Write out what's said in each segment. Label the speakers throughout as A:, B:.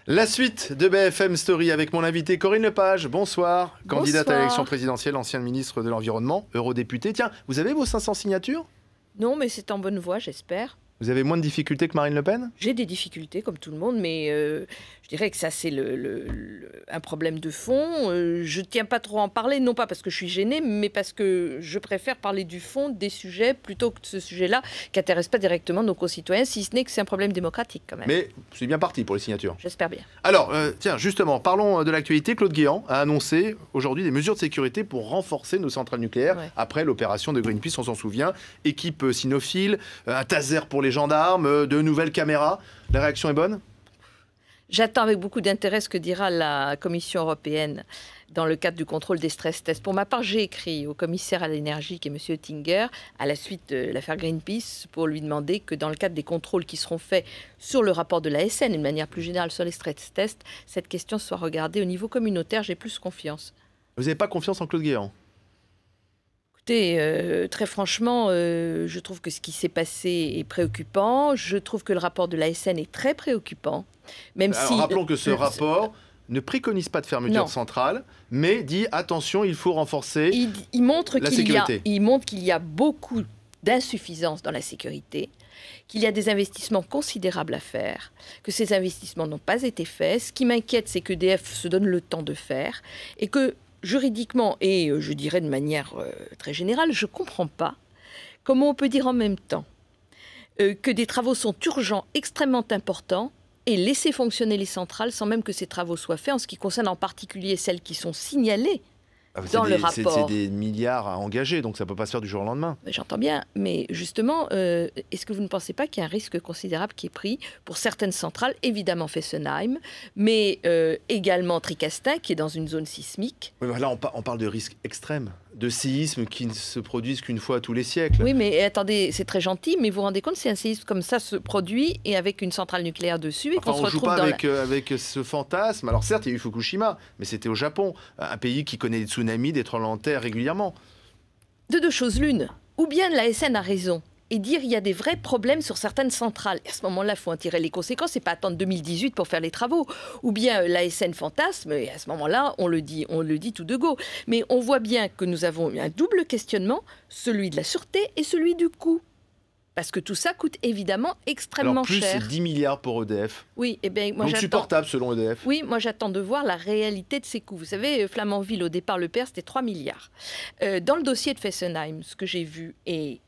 A: La suite de BFM Story avec mon invité Corinne Lepage. Bonsoir. Candidate à l'élection présidentielle, ancienne ministre de l'Environnement, eurodéputée. Tiens, vous avez vos 500 signatures?
B: Non, mais c'est en bonne voie, j'espère.
A: Vous avez moins de difficultés que Marine Le Pen?
B: J'ai des difficultés, comme tout le monde, mais je dirais que ça, c'est un problème de fond. Je ne tiens pas trop à en parler, non pas parce que je suis gênée, mais parce que je préfère parler du fond des sujets plutôt que de ce sujet-là qui n'intéresse pas directement nos concitoyens, si ce n'est que c'est un problème démocratique quand même.
A: Mais c'est bien parti pour les signatures.
B: J'espère bien.
A: Alors, tiens, justement, parlons de l'actualité. Claude Guéant a annoncé aujourd'hui des mesures de sécurité pour renforcer nos centrales nucléaires après l'opération de Greenpeace, on s'en souvient. Équipe cynophile, un taser pour les gendarmes, de nouvelles caméras. La réaction est bonne?
B: J'attends avec beaucoup d'intérêt ce que dira la Commission européenne dans le cadre du contrôle des stress tests. Pour ma part, j'ai écrit au commissaire à l'énergie, qui est M. Oettinger, à la suite de l'affaire Greenpeace, pour lui demander que dans le cadre des contrôles qui seront faits sur le rapport de l'ASN, et de manière plus générale sur les stress tests, cette question soit regardée au niveau communautaire. J'ai plus confiance.
A: Vous n'avez pas confiance en Claude Guéant?
B: Écoutez, très franchement, je trouve que ce qui s'est passé est préoccupant. Je trouve que le rapport de l'ASN est très préoccupant. Même
A: Alors,
B: si
A: rappelons que ce rapport ne préconise pas de fermeture centrale, mais dit attention, il faut renforcer
B: il montre
A: la sécurité.
B: Il montre qu'il y a beaucoup d'insuffisances dans la sécurité, qu'il y a des investissements considérables à faire, que ces investissements n'ont pas été faits. Ce qui m'inquiète, c'est qu'EDF se donne le temps de faire et que juridiquement, et je dirais de manière très générale, je ne comprends pas comment on peut dire en même temps que des travaux sont urgents, extrêmement importants, et laisser fonctionner les centrales sans même que ces travaux soient faits, en ce qui concerne en particulier celles qui sont signalées dans le rapport.
A: C'est des milliards à engager, donc ça ne peut pas se faire du jour au lendemain.
B: J'entends bien, mais justement, est-ce que vous ne pensez pas qu'il y a un risque considérable qui est pris pour certaines centrales, évidemment Fessenheim, mais également Tricastin, qui est dans une zone sismique?
A: Oui, là, on parle de risques extrêmes, de séismes qui ne se produisent qu'une fois tous les siècles.
B: Oui, mais attendez, c'est très gentil, mais vous vous rendez compte, si un séisme comme ça se produit et avec une centrale nucléaire dessus, et qu'on se retrouve dans
A: avec ce fantasme. Alors certes, il y a eu Fukushima, mais c'était au Japon, un pays qui connaît des tsunamis, des tremblements de terre régulièrement.
B: De deux choses l'une, ou bien l'ASN a raison et dire il y a des vrais problèmes sur certaines centrales. Et à ce moment-là, il faut en tirer les conséquences et pas attendre 2018 pour faire les travaux. Ou bien l'ASN fantasme, et à ce moment-là, on le dit tout de go. Mais on voit bien que nous avons un double questionnement, celui de la sûreté et celui du coût. Parce que tout ça coûte évidemment extrêmement cher.
A: Alors plus c'est 10 milliards pour EDF.
B: Oui, eh bien, moi
A: donc supportable selon EDF.
B: Oui, moi j'attends de voir la réalité de ces coûts. Vous savez, Flamanville, au départ, le père, c'était 3 milliards. Dans le dossier de Fessenheim, ce que j'ai vu, et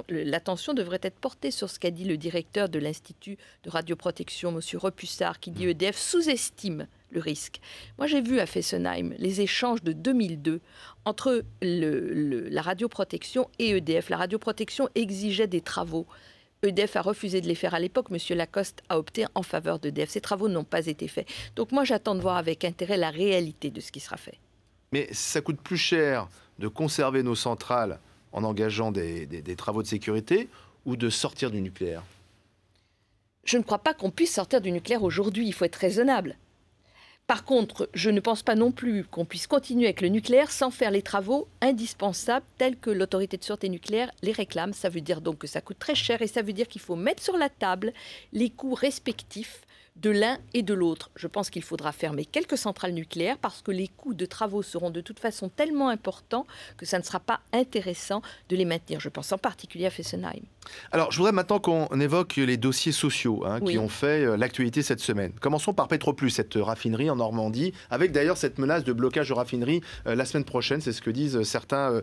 B: l'attention devrait être portée sur ce qu'a dit le directeur de l'Institut de radioprotection, M. Repussard, qui dit EDF sous-estime le risque. Moi, j'ai vu à Fessenheim les échanges de 2002 entre la radioprotection et EDF. La radioprotection exigeait des travaux. EDF a refusé de les faire à l'époque. M. Lacoste a opté en faveur d'EDF. Ces travaux n'ont pas été faits. Donc moi, j'attends de voir avec intérêt la réalité de ce qui sera fait.
A: Mais ça coûte plus cher de conserver nos centrales en engageant des travaux de sécurité ou de sortir du nucléaire?
B: Je ne crois pas qu'on puisse sortir du nucléaire aujourd'hui. Il faut être raisonnable. Par contre, je ne pense pas non plus qu'on puisse continuer avec le nucléaire sans faire les travaux indispensables tels que l'autorité de sûreté nucléaire les réclame. Ça veut dire donc que ça coûte très cher et ça veut dire qu'il faut mettre sur la table les coûts respectifs de l'un et de l'autre. Je pense qu'il faudra fermer quelques centrales nucléaires parce que les coûts de travaux seront de toute façon tellement importants que ça ne sera pas intéressant de les maintenir. Je pense en particulier à Fessenheim.
A: Alors, je voudrais maintenant qu'on évoque les dossiers sociaux qui ont fait l'actualité cette semaine. Commençons par Petroplus, cette raffinerie en Normandie, avec d'ailleurs cette menace de blocage de raffinerie la semaine prochaine. C'est ce que disent certains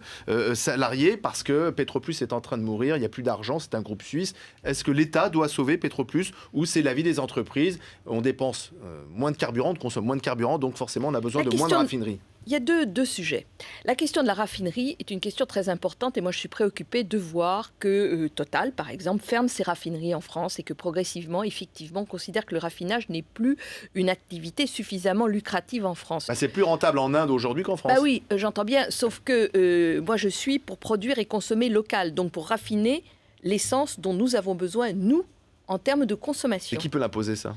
A: salariés, parce que Petroplus est en train de mourir, il n'y a plus d'argent, c'est un groupe suisse. Est-ce que l'État doit sauver Petroplus ou c'est l'avis des entreprises? On dépense moins de carburant, on consomme moins de carburant, donc forcément on a besoin de moins de raffineries.
B: Il y a deux sujets. La question de la raffinerie est une question très importante et moi je suis préoccupée de voir que Total, par exemple, ferme ses raffineries en France et que progressivement, effectivement, on considère que le raffinage n'est plus une activité suffisamment lucrative en France.
A: C'est plus rentable en Inde aujourd'hui qu'en France.
B: Oui, j'entends bien, sauf que moi je suis pour produire et consommer local, donc pour raffiner l'essence dont nous avons besoin, nous, en termes de consommation.
A: Et qui peut l'imposer ça?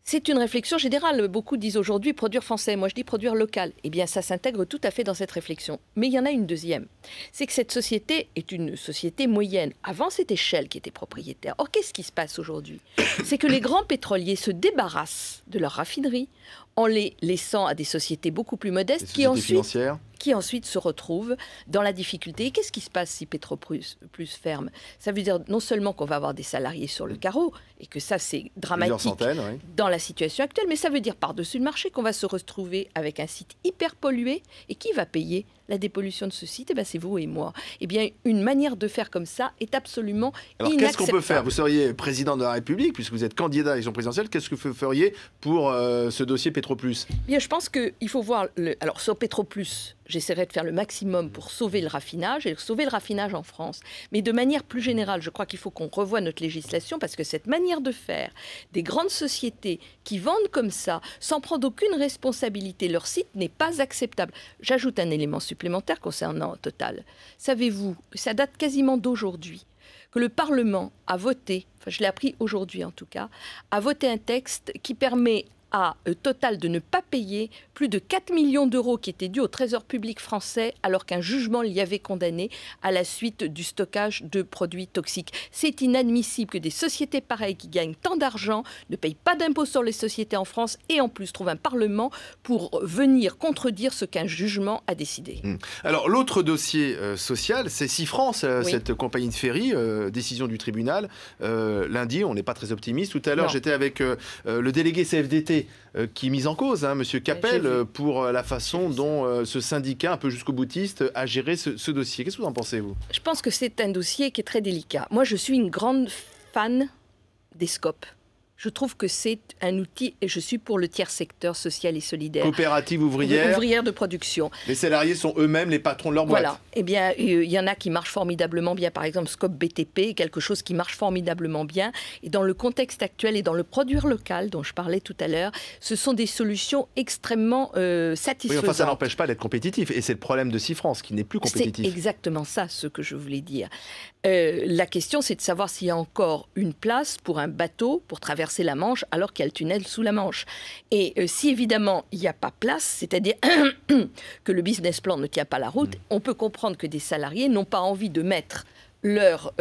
B: C'est une réflexion générale. Beaucoup disent aujourd'hui produire français. Moi, je dis produire local. Eh bien, ça s'intègre tout à fait dans cette réflexion. Mais il y en a une deuxième. C'est que cette société est une société moyenne. Avant, c'était Shell qui était propriétaire. Or, qu'est-ce qui se passe aujourd'hui? C'est que les grands pétroliers se débarrassent de leurs raffineries en les laissant à des sociétés beaucoup plus modestes qui ensuite se retrouvent dans la difficulté. Et qu'est-ce qui se passe si Petroplus ferme? Ça veut dire non seulement qu'on va avoir des salariés sur le carreau, et que ça c'est dramatique dans la situation actuelle, mais ça veut dire par-dessus le marché qu'on va se retrouver avec un site hyper pollué. Et qui va payer la dépollution de ce site? Eh bien, c'est vous et moi. Eh bien, une manière de faire comme ça est absolument inacceptable.
A: Alors, qu'est-ce qu'on peut faire? Vous seriez président de la République, puisque vous êtes candidat à l'élection présidentielle. Qu'est-ce que vous feriez pour ce dossier Petroplus?
B: Bien, je pense qu'il faut voir... Alors, sur Petroplus, j'essaierai de faire le maximum pour sauver le raffinage, et sauver le raffinage en France. Mais de manière plus générale, je crois qu'il faut qu'on revoie notre législation, parce que cette manière de faire des grandes sociétés qui vendent comme ça, sans prendre aucune responsabilité, leur site n'est pas acceptable. J'ajoute un élément supplémentaire concernant Total. Savez-vous, ça date quasiment d'aujourd'hui, que le Parlement a voté, enfin je l'ai appris aujourd'hui en tout cas, a voté un texte qui permet à Total de ne pas payer plus de 4 millions d'euros qui étaient dus au Trésor public français alors qu'un jugement l'y avait condamné à la suite du stockage de produits toxiques. C'est inadmissible que des sociétés pareilles qui gagnent tant d'argent ne payent pas d'impôts sur les sociétés en France et en plus trouvent un Parlement pour venir contredire ce qu'un jugement a décidé.
A: Alors l'autre dossier social, c'est SeaFrance, cette compagnie de ferry, décision du tribunal. Lundi, on n'est pas très optimiste. Tout à l'heure, j'étais avec le délégué CFDT qui est mis en cause, Monsieur Capel, pour la façon dont ce syndicat, un peu jusqu'au boutiste, a géré ce dossier. Qu'est-ce que vous en pensez, vous?
B: Je pense que c'est un dossier qui est très délicat. Moi, je suis une grande fan des SCOP. Je trouve que c'est un outil, et je suis pour le tiers secteur social et solidaire.
A: Coopérative ouvrière.
B: Ouvrière de production.
A: Les salariés sont eux-mêmes les patrons de leur boîte.
B: Voilà. Eh bien, il y en a qui marchent formidablement bien. Par exemple, SCOP BTP, quelque chose qui marche formidablement bien. Et dans le contexte actuel et dans le produire local, dont je parlais tout à l'heure, ce sont des solutions extrêmement satisfaisantes.
A: Oui, enfin, ça n'empêche pas d'être compétitif. Et c'est le problème de SeaFrance, qui n'est plus compétitif.
B: C'est exactement ça, ce que je voulais dire. La question, c'est de savoir s'il y a encore une place pour un bateau pour traverser la Manche alors qu'il y a le tunnel sous la Manche. Et si évidemment il n'y a pas place, c'est-à-dire que le business plan ne tient pas la route, on peut comprendre que des salariés n'ont pas envie de mettre leur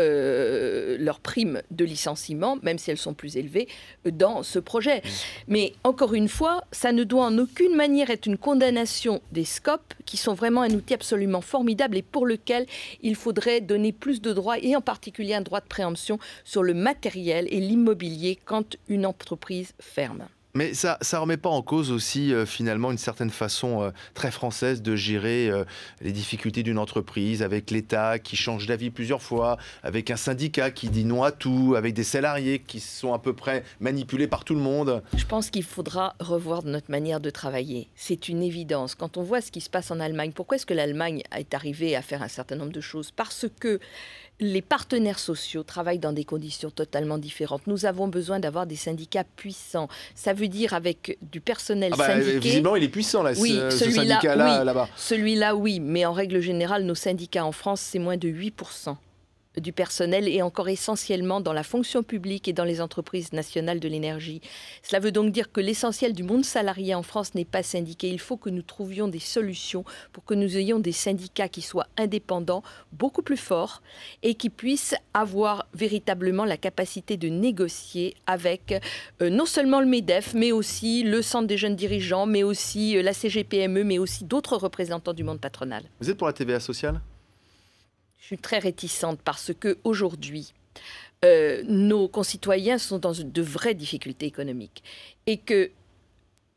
B: prime de licenciement, même si elles sont plus élevées, dans ce projet. Mais encore une fois, ça ne doit en aucune manière être une condamnation des SCOP, qui sont vraiment un outil absolument formidable et pour lequel il faudrait donner plus de droits, et en particulier un droit de préemption sur le matériel et l'immobilier quand une entreprise ferme.
A: Mais ça ne remet pas en cause aussi, finalement, une certaine façon très française de gérer les difficultés d'une entreprise, avec l'État qui change d'avis plusieurs fois, avec un syndicat qui dit non à tout, avec des salariés qui sont à peu près manipulés par tout le monde.
B: Je pense qu'il faudra revoir notre manière de travailler. C'est une évidence. Quand on voit ce qui se passe en Allemagne, pourquoi est-ce que l'Allemagne est arrivée à faire un certain nombre de choses? Parce que les partenaires sociaux travaillent dans des conditions totalement différentes. Nous avons besoin d'avoir des syndicats puissants. Ça veut dire avec du personnel syndiqué.
A: Visiblement, il est puissant, là,
B: oui,
A: ce syndicat-là, là-bas.
B: Celui-là, oui. Mais en règle générale, nos syndicats en France, c'est moins de 8% du personnel et encore essentiellement dans la fonction publique et dans les entreprises nationales de l'énergie. Cela veut donc dire que l'essentiel du monde salarié en France n'est pas syndiqué. Il faut que nous trouvions des solutions pour que nous ayons des syndicats qui soient indépendants, beaucoup plus forts et qui puissent avoir véritablement la capacité de négocier avec non seulement le MEDEF, mais aussi le Centre des jeunes dirigeants, mais aussi la CGPME, mais aussi d'autres représentants du monde patronal.
A: Vous êtes pour la TVA sociale ?
B: Je suis très réticente parce qu'aujourd'hui, nos concitoyens sont dans de vraies difficultés économiques et qu'il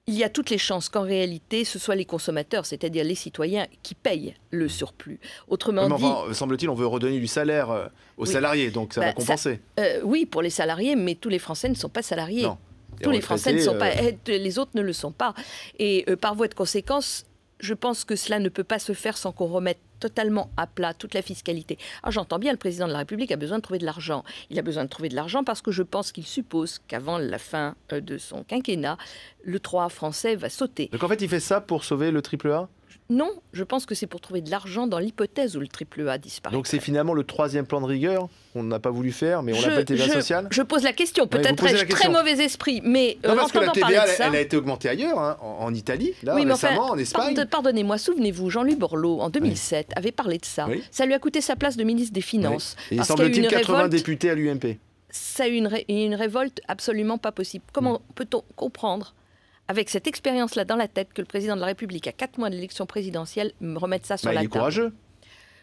B: y a toutes les chances qu'en réalité, ce soit les consommateurs, c'est-à-dire les citoyens, qui payent le surplus. Autrement dit...
A: semble-t-il, on veut redonner du salaire aux salariés, donc ça va compenser.
B: Oui, pour les salariés, mais tous les Français ne sont pas salariés.
A: Non.
B: Tous les Français ne sont pas... Les autres ne le sont pas. Et par voie de conséquence... Je pense que cela ne peut pas se faire sans qu'on remette totalement à plat toute la fiscalité. Alors j'entends bien, le président de la République a besoin de trouver de l'argent. Il a besoin de trouver de l'argent parce que je pense qu'il suppose qu'avant la fin de son quinquennat, le 3 français va sauter.
A: Donc en fait, il fait ça pour sauver le triple A ?
B: Non, je pense que c'est pour trouver de l'argent dans l'hypothèse où le triple A disparaît.
A: Donc c'est finalement le 3e plan de rigueur qu'on n'a pas voulu faire, mais on l'appelle TVA sociale.
B: Je pose la question, peut-être ai-je très mauvais esprit, mais
A: non, parce que la TVA, elle a été augmentée ailleurs, hein, en Italie, là, oui, récemment, en Espagne.
B: Pardonnez-moi, souvenez-vous, Jean-Louis Borloo, en 2007, avait parlé de ça. Oui. Ça lui a coûté sa place de ministre des Finances.
A: Oui. Et il semble-t-il 80 députés à l'UMP.
B: Ça a eu une révolte absolument pas possible. Comment peut-on comprendre, avec cette expérience-là dans la tête, que le président de la République, à 4 mois de l'élection présidentielle, me remette ça sur la table?
A: Il est courageux.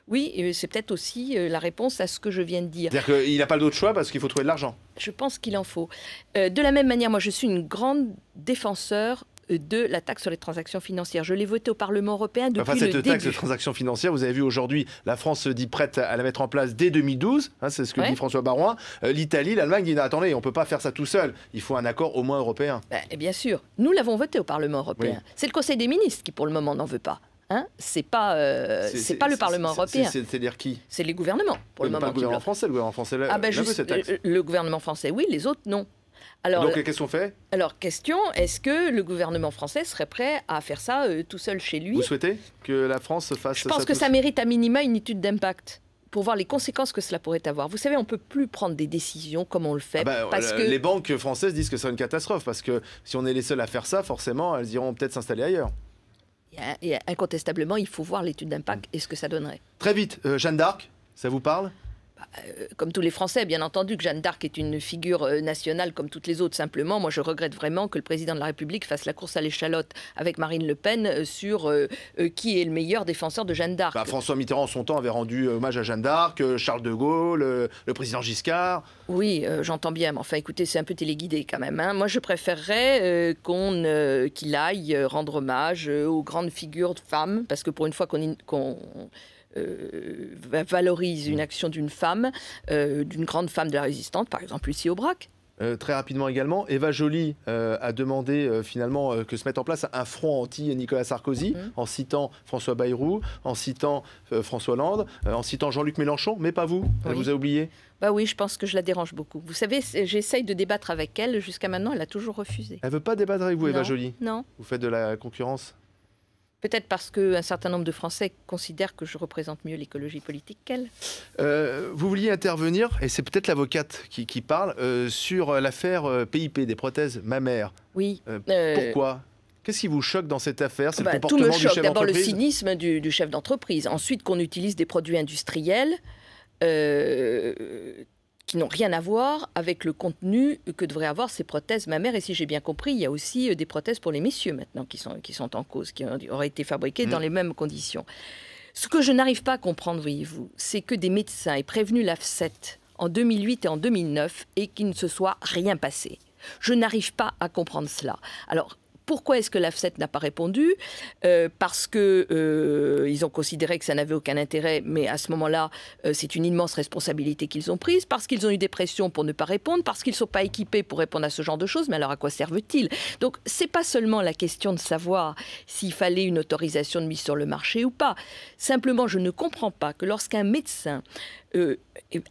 B: Oui, et c'est peut-être aussi la réponse à ce que je viens de dire.
A: C'est-à-dire qu'il n'a pas d'autre choix parce qu'il faut trouver de l'argent.
B: Je pense qu'il en faut. De la même manière, moi je suis une grande défenseur de la taxe sur les transactions financières. Je l'ai votée au Parlement européen depuis le début.
A: Cette taxe de transactions financières, vous avez vu aujourd'hui, la France se dit prête à la mettre en place dès 2012, hein, c'est ce que dit François Baroin. L'Italie, l'Allemagne dit attendez, on ne peut pas faire ça tout seul, il faut un accord au moins européen.
B: Bien sûr, nous l'avons voté au Parlement européen. Oui. C'est le Conseil des ministres qui pour le moment n'en veut pas. Hein, c'est pas le Parlement européen.
A: C'est-à-dire qui?
B: C'est les gouvernements pour le moment.
A: Pas le gouvernement français, le gouvernement français
B: cette taxe. Le gouvernement français, oui, les autres, non.
A: Alors, donc, qu'est-ce qu'on fait?
B: Alors, question, est-ce que le gouvernement français serait prêt à faire ça tout seul chez lui?
A: Vous souhaitez que la France fasse ça?
B: Je pense que ça mérite à minima une étude d'impact pour voir les conséquences que cela pourrait avoir. Vous savez, on ne peut plus prendre des décisions comme on le fait.
A: Parce que les banques françaises disent que c'est une catastrophe, parce que si on est les seuls à faire ça, forcément, elles iront peut-être s'installer ailleurs.
B: Et incontestablement, il faut voir l'étude d'impact et ce que ça donnerait.
A: Très vite, Jeanne d'Arc, ça vous parle?
B: Comme tous les Français, bien entendu que Jeanne d'Arc est une figure nationale comme toutes les autres. Simplement, moi je regrette vraiment que le président de la République fasse la course à l'échalote avec Marine Le Pen sur qui est le meilleur défenseur de Jeanne d'Arc.
A: François Mitterrand, en son temps, avait rendu hommage à Jeanne d'Arc, Charles de Gaulle, le président Giscard.
B: Oui, j'entends bien, mais enfin écoutez, c'est un peu téléguidé quand même. Hein. Moi je préférerais qu'il aille rendre hommage aux grandes figures de femmes, parce que pour une fois qu'on valorise une action d'une femme, d'une grande femme de la résistance, par exemple Lucie Aubrac.
A: Très rapidement également, Eva Joly a demandé finalement que se mette en place un front anti-Nicolas Sarkozy, en citant François Bayrou, en citant François Hollande, en citant Jean-Luc Mélenchon, mais pas vous. Elle vous a oublié?
B: Bah oui, je pense que je la dérange beaucoup. Vous savez, j'essaye de débattre avec elle. Jusqu'à maintenant, elle a toujours refusé.
A: Elle ne veut pas débattre avec vous, Eva Joly?
B: Non.
A: Vous faites de la concurrence?
B: Peut-être parce qu'un certain nombre de Français considèrent que je représente mieux l'écologie politique qu'elle.
A: Vous vouliez intervenir, et c'est peut-être l'avocate qui parle, sur l'affaire PIP, des prothèses mammaires.
B: Oui.
A: Pourquoi? Qu'est-ce qui vous choque dans cette affaire? C'est le
B: tout
A: comportement
B: me choque.
A: du chef
B: D'abord le
A: d'entreprise?
B: cynisme du chef d'entreprise. Ensuite qu'on utilise des produits industriels qui n'ont rien à voir avec le contenu que devraient avoir ces prothèses mammaires. Et si j'ai bien compris, il y a aussi des prothèses pour les messieurs maintenant qui sont en cause, qui auraient été fabriquées dans les mêmes conditions. Ce que je n'arrive pas à comprendre, voyez-vous, c'est que des médecins aient prévenu l'AFSET en 2008 et en 2009 et qu'il ne se soit rien passé. Je n'arrive pas à comprendre cela. Alors, pourquoi est-ce que l'AFSET n'a pas répondu? Parce qu'ils ont considéré que ça n'avait aucun intérêt, mais à ce moment-là, c'est une immense responsabilité qu'ils ont prise, parce qu'ils ont eu des pressions pour ne pas répondre, parce qu'ils ne sont pas équipés pour répondre à ce genre de choses, mais alors à quoi servent-ils? Donc, ce n'est pas seulement la question de savoir s'il fallait une autorisation de mise sur le marché ou pas. Simplement, je ne comprends pas que lorsqu'un médecin,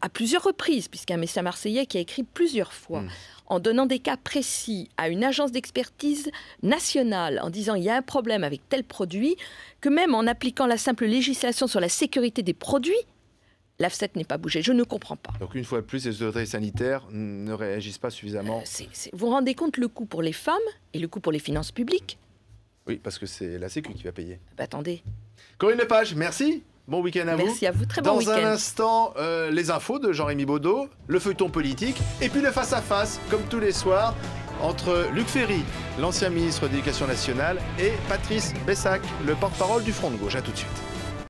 B: à plusieurs reprises, puisqu'un médecin marseillais qui a écrit plusieurs fois, en donnant des cas précis à une agence d'expertise nationale, en disant il y a un problème avec tel produit, que même en appliquant la simple législation sur la sécurité des produits, l'AFSET n'est pas bougé. Je ne comprends pas.
A: Donc une fois de plus, les autorités sanitaires ne réagissent pas suffisamment.
B: Vous vous rendez compte le coût pour les femmes et le coût pour les finances publiques?
A: Oui, parce que c'est la Sécu qui va payer.
B: Attendez.
A: Corinne Lepage, merci. Bon week-end à vous.
B: Merci à vous, très bon week-end.
A: Dans un instant, les infos de Jean-Rémy Baudot, le feuilleton politique, et puis le face-à-face, comme tous les soirs, entre Luc Ferry, l'ancien ministre de l'Éducation nationale, et Patrice Bessac, le porte-parole du Front de gauche. À tout de suite.